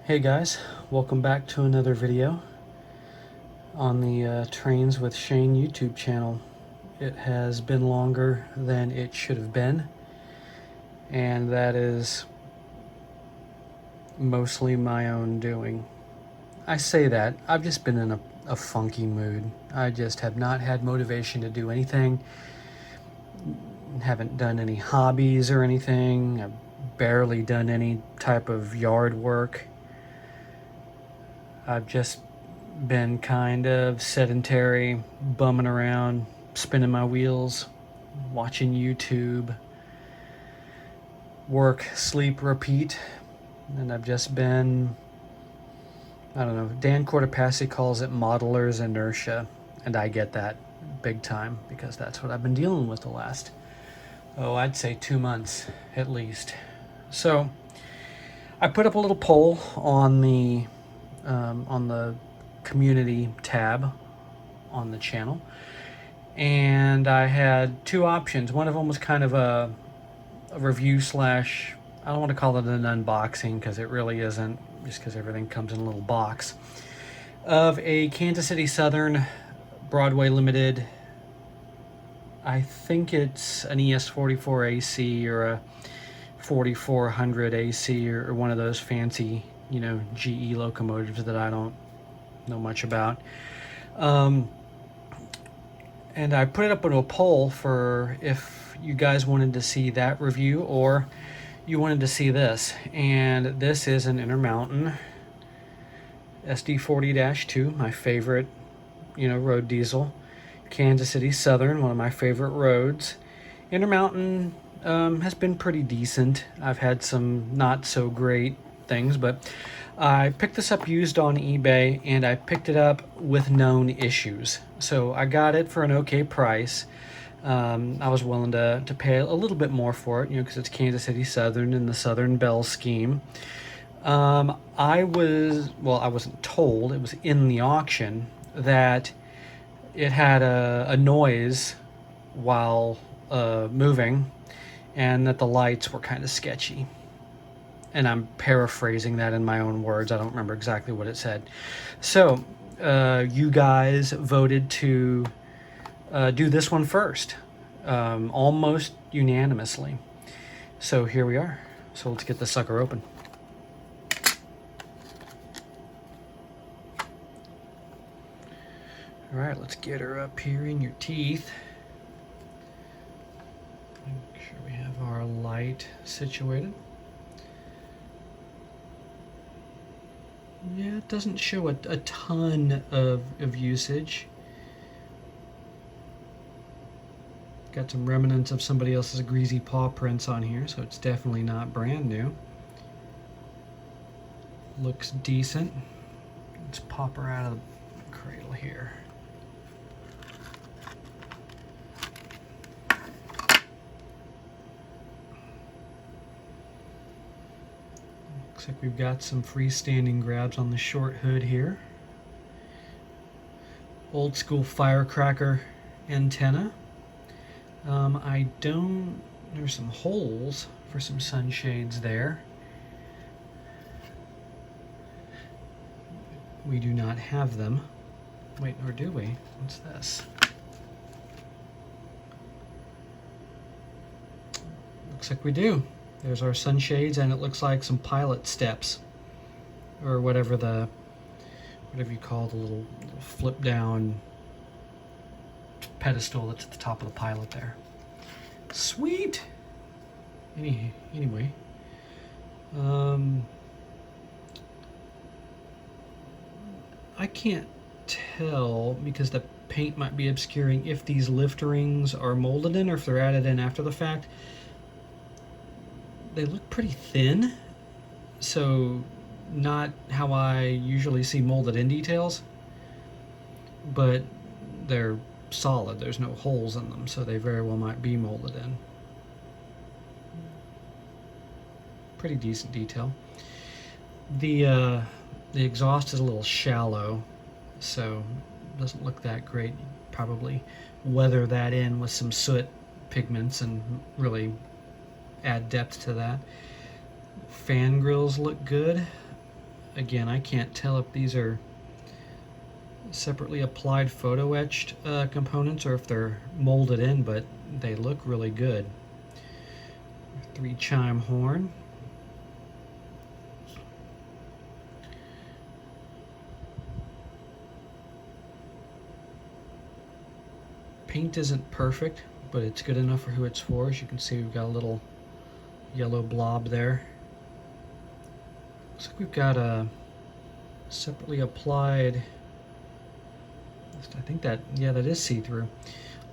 Hey guys, welcome back to another video on the Trains with Shane YouTube channel. It has been longer than it should have been, and that is mostly my own doing. I say that, I've just been in a funky mood. I just have not had motivation to do anything, haven't done any hobbies or anything, I've barely done any type of yard work. I've just been kind of sedentary, bumming around, spinning my wheels, watching YouTube, work, sleep, repeat. And I've just been, I don't know, Dan Cortopassi calls it modeler's inertia. And I get that big time because that's what I've been dealing with the last, I'd say 2 months at least. So I put up a little poll on the community tab on the channel, and I had two options. One of them was kind of a review slash, I don't want to call it an unboxing because it really isn't, just because everything comes in a little box, of a Kansas City Southern Broadway Limited. I think it's an ES44 AC or a 4400 AC or one of those fancy, you know, GE locomotives that I don't know much about. And I put it up in a poll for if you guys wanted to see that review or you wanted to see this. And this is an Intermountain SD40-2, my favorite, you know, road diesel. Kansas City Southern, one of my favorite roads. Intermountain has been pretty decent. I've had some not so great things, but I picked this up used on eBay, and I picked it up with known issues. So I got it for an okay price. I was willing to pay a little bit more for it, you know, because it's Kansas City Southern and the Southern Bell scheme. I wasn't told, it was in the auction, that it had a noise while moving, and that the lights were kind of sketchy. And I'm paraphrasing that in my own words. I don't remember exactly what it said. So you guys voted to do this one first, almost unanimously. So here we are. So let's get the sucker open. All right, let's get her up here in your teeth. Make sure we have our light situated. Yeah, it doesn't show a ton of usage. Got some remnants of somebody else's greasy paw prints on here, so it's definitely not brand new. Looks decent. Let's pop her out of the cradle here. Looks like we've got some freestanding grabs on the short hood here. Old school firecracker antenna. There's some holes for some sunshades there. We do not have them. Wait, or do we? What's this? Looks like we do. There's our sunshades, and it looks like some pilot steps, or whatever you call the little flip down pedestal that's at the top of the pilot there. Sweet. Anyway, I can't tell because the paint might be obscuring if these lift rings are molded in or if they're added in after the fact. They look pretty thin, so not how I usually see molded in details, but they're solid. There's no holes in them, so they very well might be molded in. Pretty decent detail. The exhaust is a little shallow, so it doesn't look that great. Probably weather that in with some soot pigments and really add depth to that. Fan grills look good. Again, I can't tell if these are separately applied photo etched components or if they're molded in, but they look really good. 3 chime horn. Paint isn't perfect, but it's good enough for who it's for. As you can see, we've got a little yellow blob there. Looks like we've got a separately applied, I think that, yeah, that is see-through,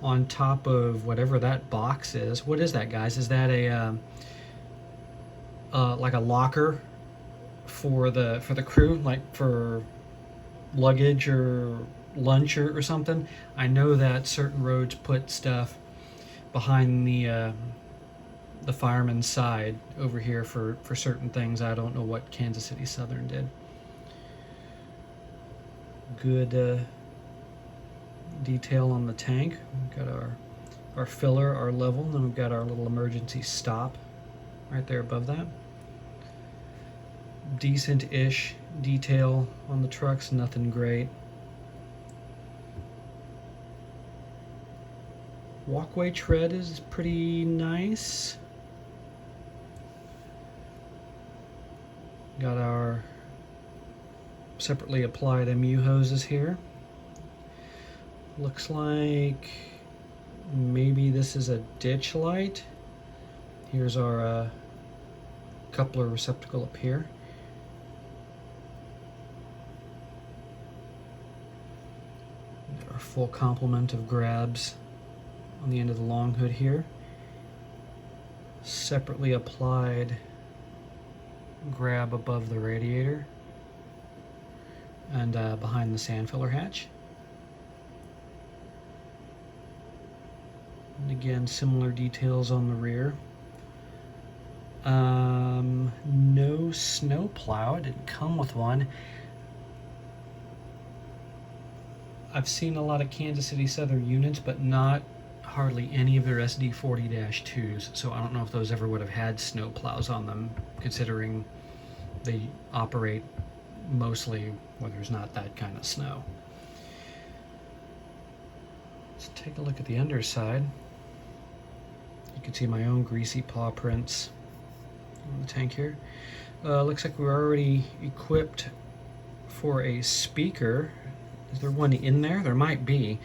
on top of whatever that box is. What is that, guys? Is that a like a locker for the crew, like for luggage or lunch or something? I know that certain roads put stuff behind the fireman's side over here for certain things. I don't know what Kansas City Southern did. Good detail on the tank. We've got our filler, our level, and then we've got our little emergency stop right there above that. Decent-ish detail on the trucks, nothing great. Walkway tread is pretty nice. Got our separately applied MU hoses here. Looks like maybe this is a ditch light. Here's our coupler receptacle up here. Got our full complement of grabs on the end of the long hood here. Separately applied grab above the radiator and behind the sand filler hatch. And again, similar details on the rear. No snow plow. It didn't come with one. I've seen a lot of Kansas City Southern units, but not hardly any of their SD40-2s, so I don't know if those ever would have had snow plows on them, considering they operate mostly where there's not that kind of snow. Let's take a look at the underside. You can see my own greasy paw prints on the tank here. Looks like we're already equipped for a speaker. Is there one in there? There might be.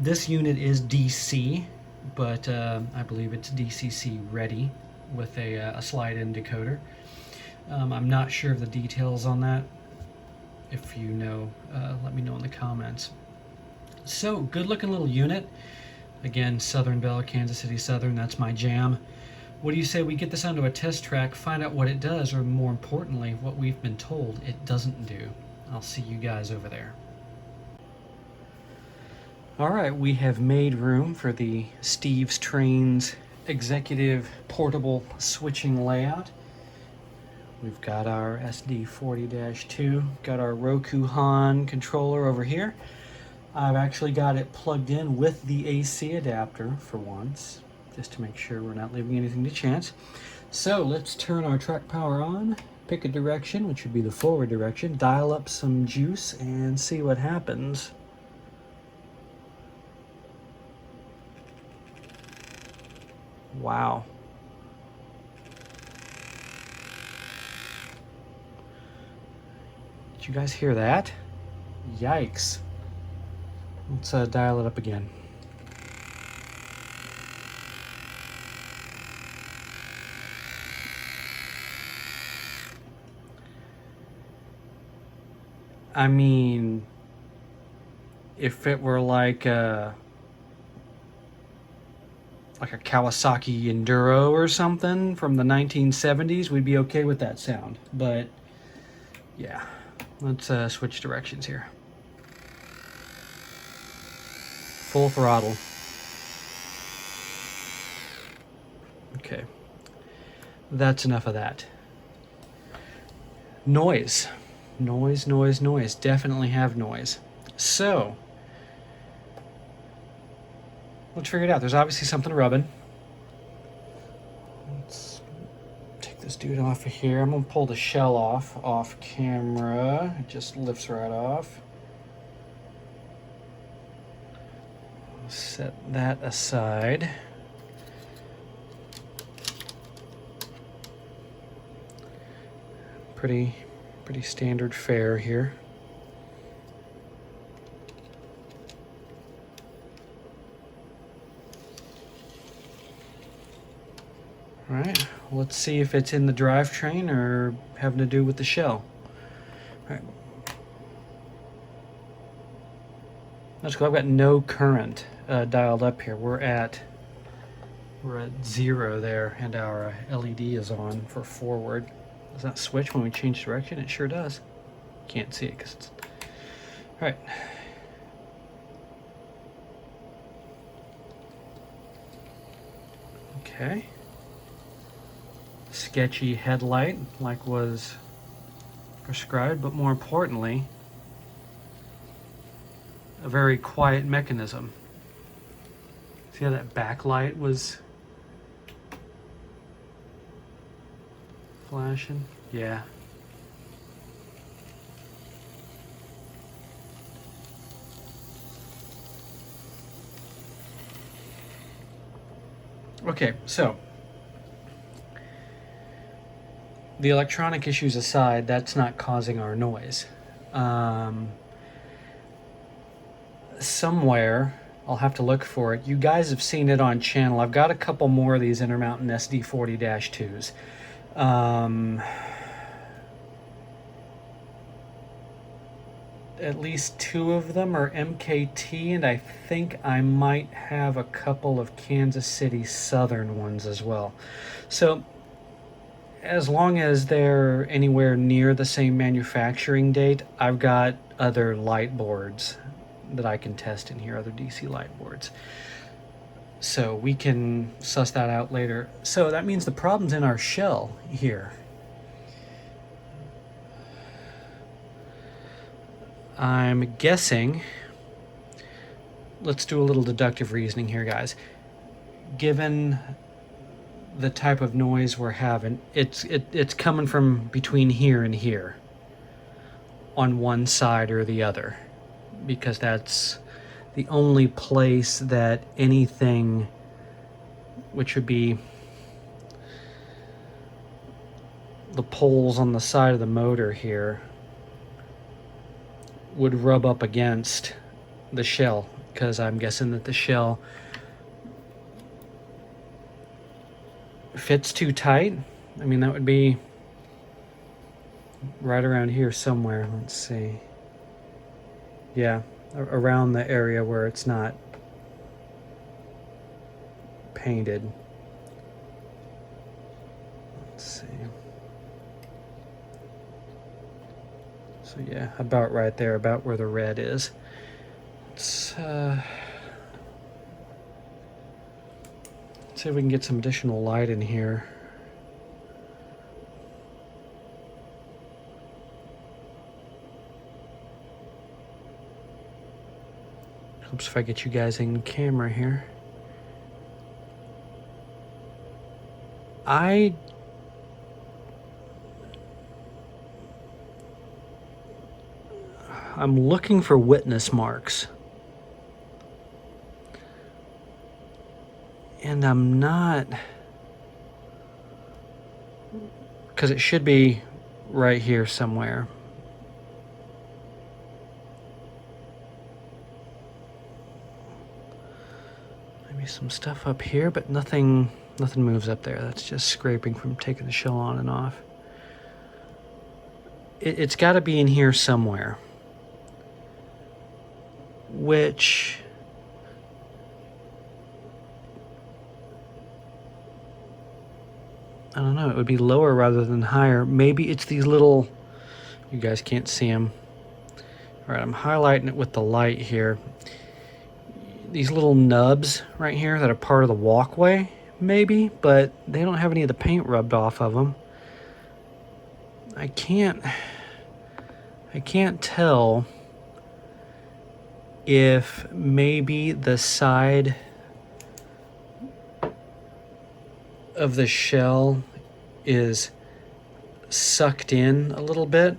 This unit is DC, but I believe it's DCC ready with a slide-in decoder. I'm not sure of the details on that. If you know, let me know in the comments. So, good looking little unit. Again, Southern Bell, Kansas City Southern, that's my jam. What do you say we get this onto a test track, find out what it does, or more importantly, what we've been told it doesn't do? I'll see you guys over there. All right, we have made room for the Steve's Trains executive portable switching layout. We've got our SD40-2, got our Roku Han controller over here. I've actually got it plugged in with the AC adapter for once, just to make sure we're not leaving anything to chance. So let's turn our track power on, pick a direction, which would be the forward direction, dial up some juice, and see what happens. Wow. Did you guys hear that? Yikes. Let's dial it up again. I mean, if it were like a Kawasaki Enduro or something from the 1970s, we'd be okay with that sound. But yeah, let's switch directions here. Full throttle. Okay, that's enough of that. Noise. Noise, noise, noise. Definitely have noise. So, let's figure it out. There's obviously something rubbing. Let's take this do it off of here. I'm gonna pull the shell off camera. It just lifts right off. Set that aside. Pretty standard fare here. All right, let's see if it's in the drivetrain or having to do with the shell. All right. Let's go. I've got no current dialed up here. We're at 0 there, and our LED is on for forward. Does that switch when we change direction? It sure does. Can't see it because it's... All right. Okay. Sketchy headlight, like was prescribed, but more importantly, a very quiet mechanism. See how that backlight was flashing? Yeah. Okay, so the electronic issues aside, that's not causing our noise. Somewhere, I'll have to look for it. You guys have seen it on channel. I've got a couple more of these Intermountain SD40-2s. At least 2 of them are MKT, and I think I might have a couple of Kansas City Southern ones as well. So as long as they're anywhere near the same manufacturing date, I've got other light boards that I can test in here, other DC light boards. So we can suss that out later. So that means the problem's in our shell here. I'm guessing, let's do a little deductive reasoning here, guys. Given the type of noise we're having, it's coming from between here and here on one side or the other, because that's the only place that anything, which would be the poles on the side of the motor here, would rub up against the shell, because I'm guessing that the shell fits too tight. I mean, that would be right around here somewhere. Let's see. Yeah, around the area where it's not painted. Let's see. So yeah, about right there, about where the red is. Let's see if we can get some additional light in here. Helps if I get you guys in camera here. I'm looking for witness marks. And I'm not, because it should be right here somewhere. Maybe some stuff up here, but nothing moves up there. That's just scraping from taking the shell on and off. It's got to be in here somewhere. Which, I don't know, it would be lower rather than higher. Maybe it's these little, you guys can't see them. All right, I'm highlighting it with the light here. These little nubs right here that are part of the walkway, maybe, but they don't have any of the paint rubbed off of them. I can't tell if maybe the side of the shell is sucked in a little bit.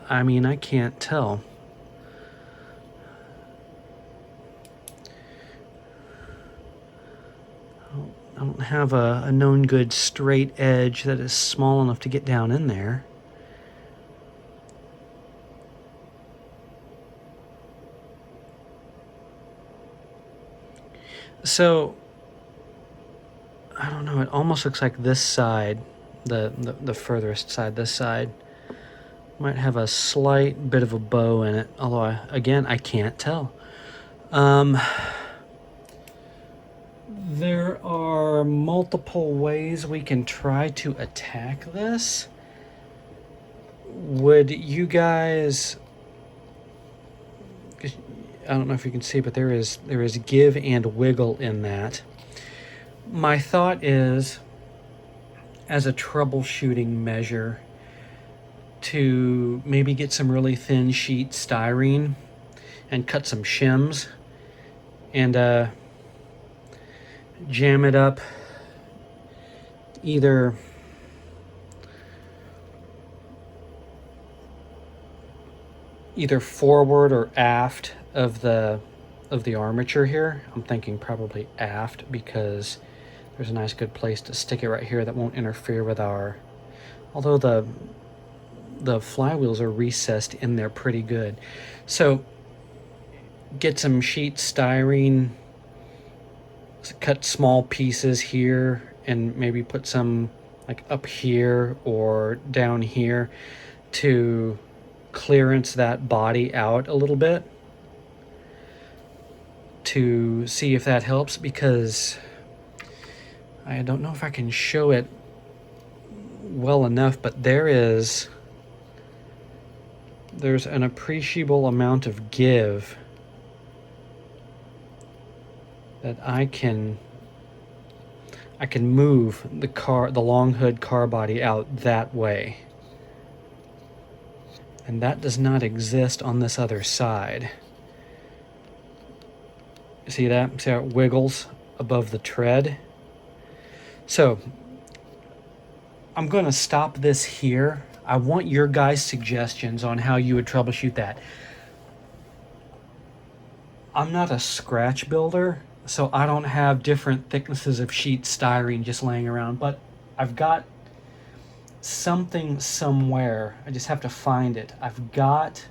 I mean, I can't tell. I don't have a known good straight edge that is small enough to get down in there. So, I don't know, it almost looks like this side, the furthest side, this side, might have a slight bit of a bow in it, although, again, I can't tell. There are multiple ways we can try to attack this. Would you guys... I don't know if you can see, but there is give and wiggle in that. My thought is, as a troubleshooting measure, to maybe get some really thin sheet styrene and cut some shims and jam it up either forward or aft of the armature here. I'm thinking probably aft because there's a nice good place to stick it right here that won't interfere with our, although the flywheels are recessed in there pretty good. So get some sheet styrene, cut small pieces here, and maybe put some like up here or down here to clearance that body out a little bit, to see if that helps, because I don't know if I can show it well enough, but there's an appreciable amount of give that I can move the long hood car body out that way. And that does not exist on this other side. See that? See how it wiggles above the tread? So, I'm going to stop this here. I want your guys' suggestions on how you would troubleshoot that. I'm not a scratch builder, so I don't have different thicknesses of sheet styrene just laying around, but I've got something somewhere. I just have to find it. I've got,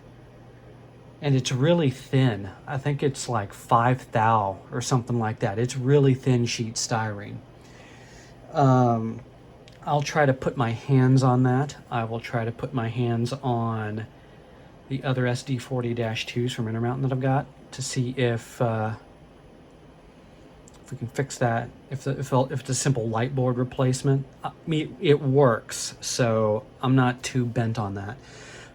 and it's really thin. I think it's like 5 thou or something like that. It's really thin sheet styrene. I'll try to put my hands on that. I will try to put my hands on the other SD40-2s from Intermountain that I've got to see if we can fix that. If it's a simple light board replacement, it works, so I'm not too bent on that.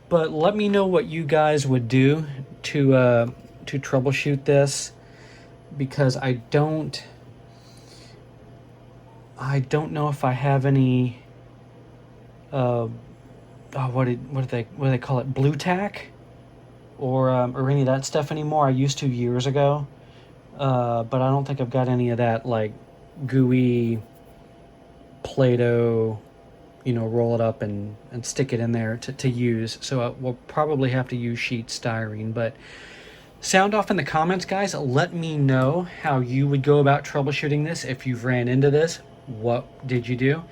But let me know what you guys would do to troubleshoot this, because I don't know if I have any what do they call it, blue tack or any of that stuff anymore. I used to years ago, but I don't think I've got any of that like gooey Play-Doh, roll it up and stick it in there to use. So we'll probably have to use sheet styrene, but sound off in the comments, guys. Let me know how you would go about troubleshooting this. If you've ran into this, what did you do?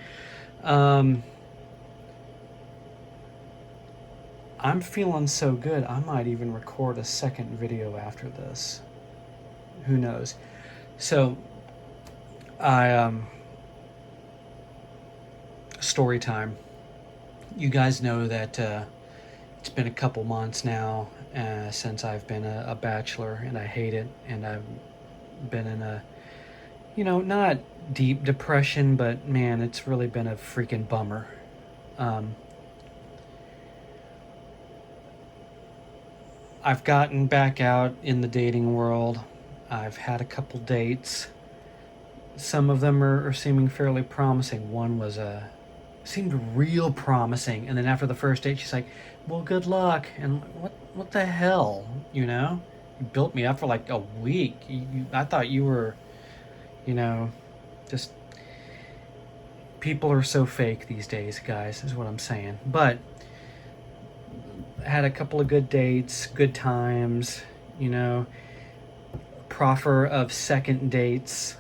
I'm feeling so good, I might even record a second video after this. Who knows? So, story time. You guys know that it's been a couple months now since I've been a bachelor, and I hate it, and I've been in a, not deep depression, but man, it's really been a freaking bummer. I've gotten back out in the dating world. I've had a couple dates. Some of them are seeming fairly promising. One was seemed real promising, and then after the first date, she's like, "Well, good luck." And what the hell, You built me up for like a week. I thought you were, just people are so fake these days, guys, is what I'm saying. But had a couple of good dates, good times, you know, proffer of second dates,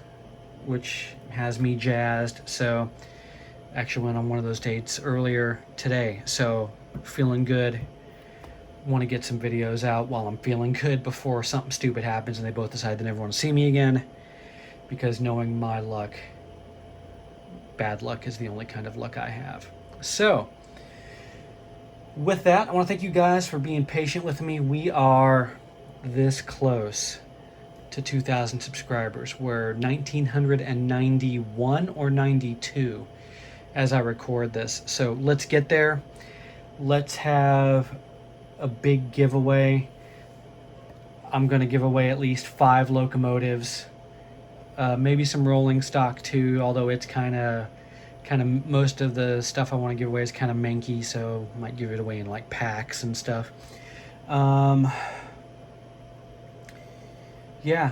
which has me jazzed. So actually went on one of those dates earlier today, so feeling good. Want to get some videos out while I'm feeling good before something stupid happens and they both decide they never want to see me again, because knowing my luck, bad luck is the only kind of luck I have. So with that, I want to thank you guys for being patient with me. We are this close to 2,000 subscribers. We're 1,991 or 92 as I record this. So let's get there. Let's have a big giveaway. I'm going to give away at least 5 locomotives, maybe some rolling stock too, although it's kind of most of the stuff I want to give away is kind of manky, so I might give it away in like packs and stuff. Yeah.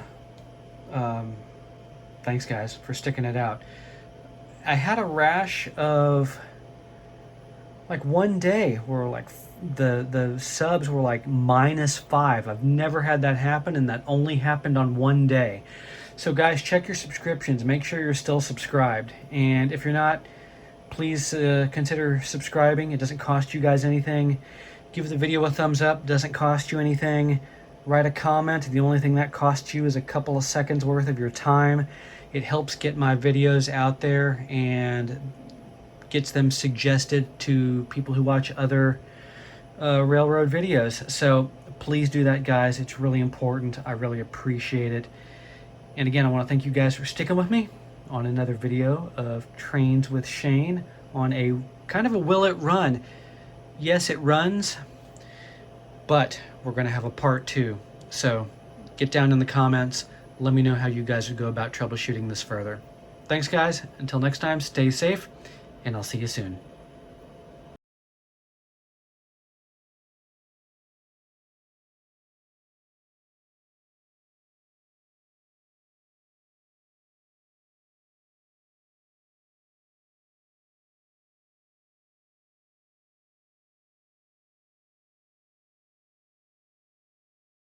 Thanks guys for sticking it out. I had a rash of like one day where like the subs were like -5. I've never had that happen, and that only happened on one day. So guys, check your subscriptions. Make sure you're still subscribed. And if you're not, please consider subscribing. It doesn't cost you guys anything. Give the video a thumbs up. Doesn't cost you anything. Write a comment. The only thing that costs you is a couple of seconds worth of your time. It helps get my videos out there and gets them suggested to people who watch other railroad videos. So please do that, guys. It's really important. I really appreciate it. And again, I want to thank you guys for sticking with me on another video of Trains with Shane on a kind of a will it run. Yes, it runs, but we're going to have a part 2. So get down in the comments. Let me know how you guys would go about troubleshooting this further. Thanks, guys. Until next time, stay safe, and I'll see you soon.